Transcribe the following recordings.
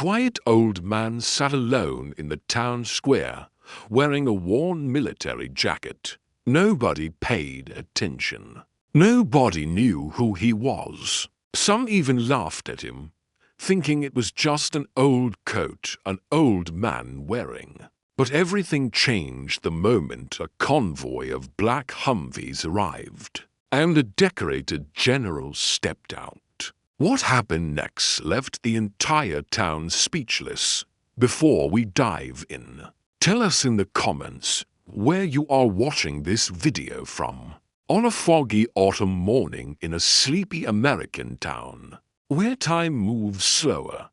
quiet old man sat alone in the town square, wearing a worn military jacket. Nobody paid attention. Nobody knew who he was. Some even laughed at him, thinking it was just an old coat an old man wearing. But everything changed the moment a convoy of black Humvees arrived, and a decorated general stepped out. What happened next left the entire town speechless. Before we dive in, tell us in the comments where you are watching this video from. On a foggy autumn morning in a sleepy American town, where time moves slower,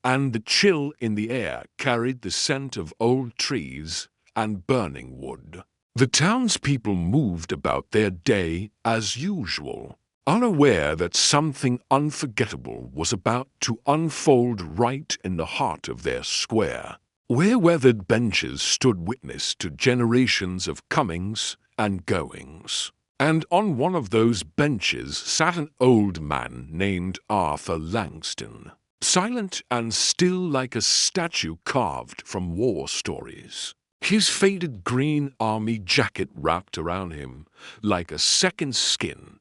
and the chill in the air carried the scent of old trees and burning wood, the townspeople moved about their day as usual, unaware that something unforgettable was about to unfold right in the heart of their square, where weathered benches stood witness to generations of comings and goings. And on one of those benches sat an old man named Arthur Langston, silent and still like a statue carved from war stories. His faded green army jacket wrapped around him like a second skin,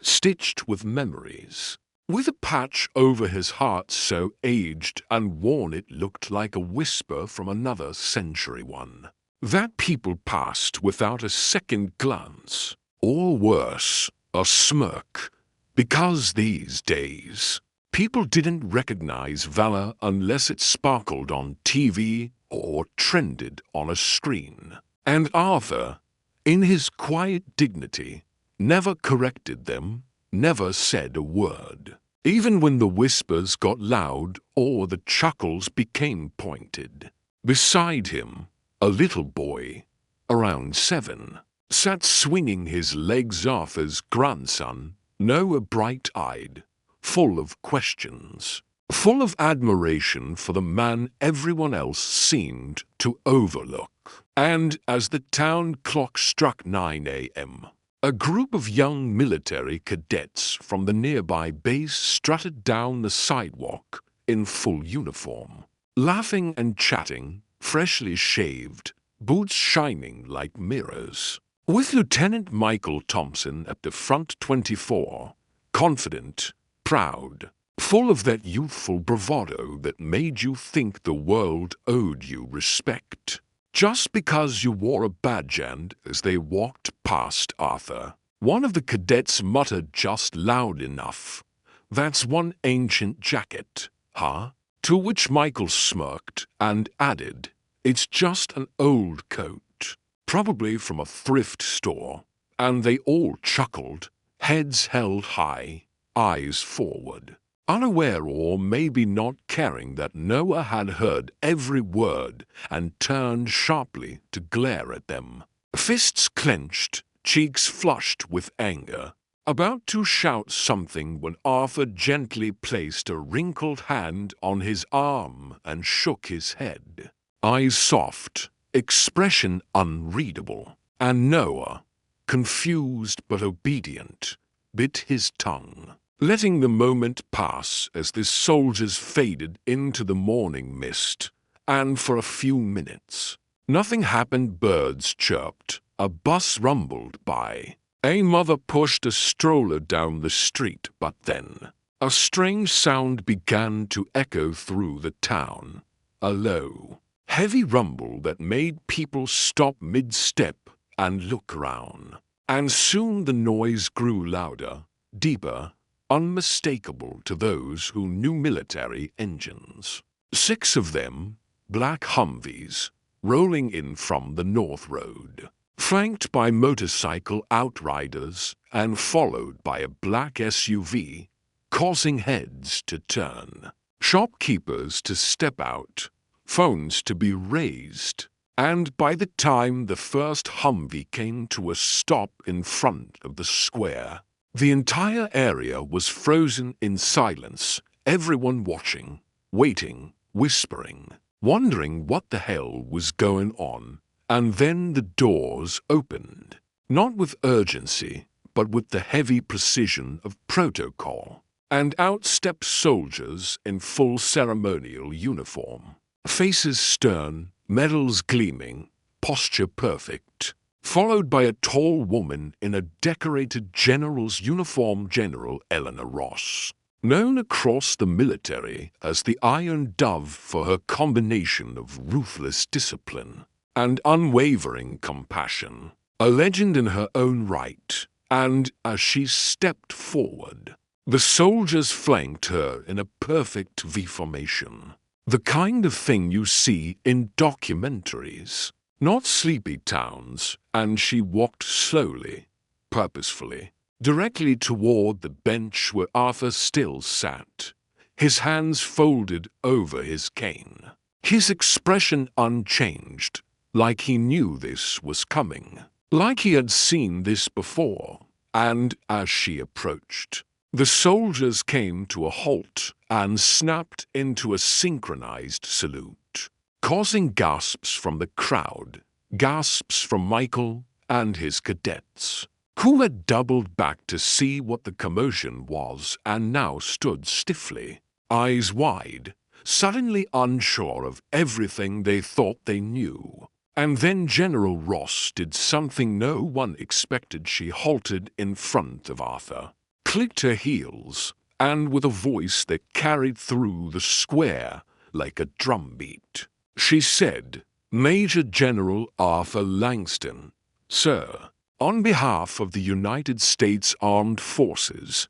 stitched with memories, with a patch over his heart so aged and worn it looked like a whisper from another century one, that people passed without a second glance, or worse, a smirk, because these days, people didn't recognize valor unless it sparkled on TV or trended on a screen. And Arthur, in his quiet dignity, never corrected them, never said a word, even when the whispers got loud or the chuckles became pointed. Beside him, a little boy, around 7, sat swinging his legs. Arthur's grandson, Noah, bright-eyed, full of questions, full of admiration for the man everyone else seemed to overlook. And as the town clock struck 9 a.m., a group of young military cadets from the nearby base strutted down the sidewalk in full uniform, laughing and chatting, freshly shaved, boots shining like mirrors. With Lieutenant Michael Thompson at the front, 24, confident, proud, full of that youthful bravado that made you think the world owed you respect, just because you wore a badge. And as they walked past Arthur, one of the cadets muttered just loud enough, "That's one ancient jacket, huh?" To which Michael smirked and added, "It's just an old coat, probably from a thrift store." And they all chuckled, heads held high, eyes forward, unaware or maybe not caring that Noah had heard every word and turned sharply to glare at them, fists clenched, cheeks flushed with anger, about to shout something when Arthur gently placed a wrinkled hand on his arm and shook his head. Eyes soft, expression unreadable, and Noah, confused but obedient, bit his tongue, letting the moment pass as the soldiers faded into the morning mist. And for a few minutes, nothing happened. Birds chirped, a bus rumbled by, a mother pushed a stroller down the street, but then a strange sound began to echo through the town, a low, heavy rumble that made people stop mid-step and look around. And soon the noise grew louder, deeper, unmistakable to those who knew military engines. 6 of them, black Humvees, rolling in from the North Road, flanked by motorcycle outriders and followed by a black SUV, causing heads to turn, shopkeepers to step out, phones to be raised. And by the time the first Humvee came to a stop in front of the square, the entire area was frozen in silence, everyone watching, waiting, whispering, wondering what the hell was going on. And then the doors opened, not with urgency, but with the heavy precision of protocol. and out stepped soldiers in full ceremonial uniform. Faces stern, medals gleaming, posture perfect, followed by a tall woman in a decorated general's uniform, General Eleanor Ross, known across the military as the Iron Dove for her combination of ruthless discipline and unwavering compassion. A legend in her own right, and as she stepped forward, the soldiers flanked her in a perfect V formation. The kind of thing you see in documentaries, not sleepy towns, and she walked slowly, purposefully, directly toward the bench where Arthur still sat, his hands folded over his cane, his expression unchanged, like he knew this was coming, like he had seen this before. And as she approached, the soldiers came to a halt and snapped into a synchronized salute, causing gasps from the crowd, gasps from Michael and his cadets, who had doubled back to see what the commotion was and now stood stiffly, eyes wide, suddenly unsure of everything they thought they knew. And then General Ross did something no one expected. She halted in front of Arthur, clicked her heels, and with a voice that carried through the square like a drumbeat, she said, "Major General Arthur Langston, sir, on behalf of the United States Armed Forces,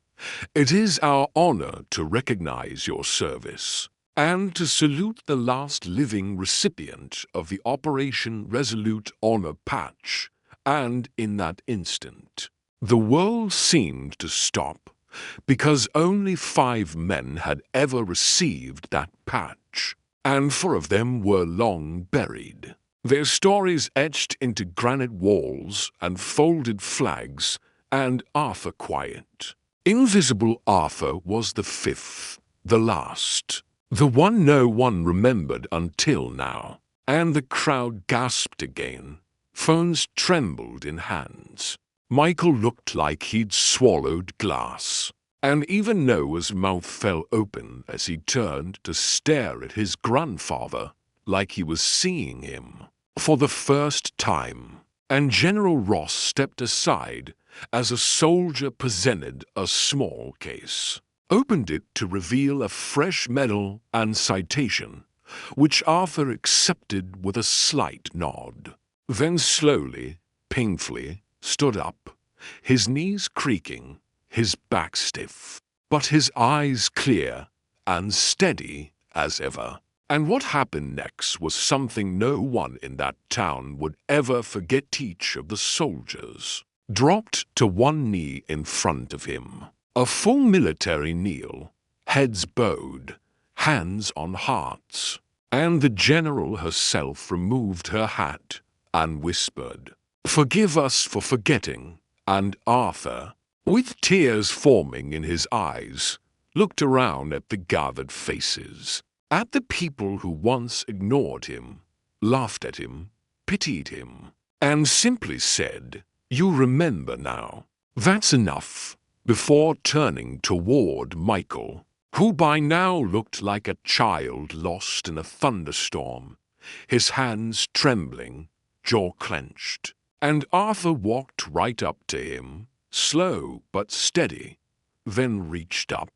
it is our honor to recognize your service and to salute the last living recipient of the Operation Resolute Honor Patch." And in that instant, the world seemed to stop, because only 5 men had ever received that patch, and 4 of them were long buried, their stories etched into granite walls and folded flags, and Arthur quiet. Invisible Arthur was the 5th, the last, the one no one remembered until now, and the crowd gasped again. Phones trembled in hands. Michael looked like he'd swallowed glass, and even Noah's mouth fell open as he turned to stare at his grandfather like he was seeing him for the first time. And General Ross stepped aside as a soldier presented a small case, opened it to reveal a fresh medal and citation, which Arthur accepted with a slight nod. Then slowly, painfully, stood up, his knees creaking, his back stiff, but his eyes clear and steady as ever. And what happened next was something no one in that town would ever forget. Each of the soldiers dropped to one knee in front of him, a full military kneel, heads bowed, hands on hearts, and the general herself removed her hat and whispered, "Forgive us for forgetting." And Arthur, with tears forming in his eyes, looked around at the gathered faces, at the people who once ignored him, laughed at him, pitied him, and simply said, "You remember now. That's enough," before turning toward Michael, who by now looked like a child lost in a thunderstorm, his hands trembling, jaw clenched. And Arthur walked right up to him, slow but steady, then reached up,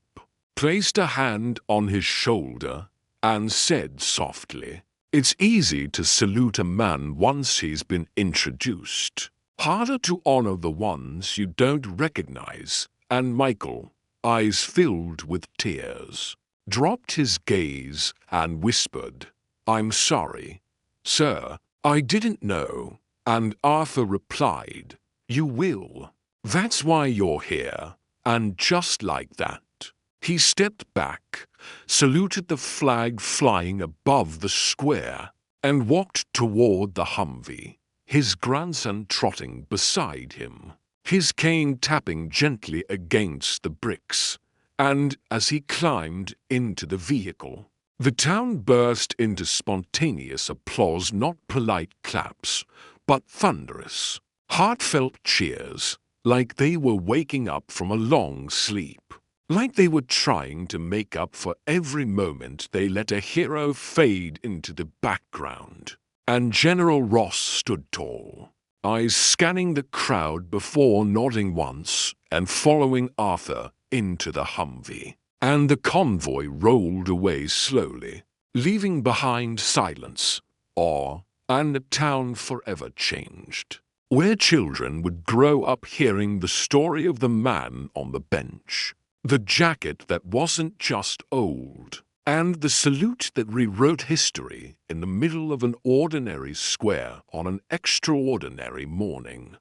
placed a hand on his shoulder, and said softly, "It's easy to salute a man once he's been introduced. Harder to honor the ones you don't recognize." And Michael, eyes filled with tears, dropped his gaze and whispered, "I'm sorry, sir, I didn't know." And Arthur replied, "You will. That's why you're here." And just like that, he stepped back, saluted the flag flying above the square, and walked toward the Humvee, his grandson trotting beside him, his cane tapping gently against the bricks. And as he climbed into the vehicle, the town burst into spontaneous applause, not polite claps, but thunderous, heartfelt cheers, like they were waking up from a long sleep. like they were trying to make up for every moment they let a hero fade into the background. And General Ross stood tall, eyes scanning the crowd before nodding once and following Arthur into the Humvee. And the convoy rolled away slowly, leaving behind silence, awe, and a town forever changed, where children would grow up hearing the story of the man on the bench, the jacket that wasn't just old, and the salute that rewrote history in the middle of an ordinary square on an extraordinary morning.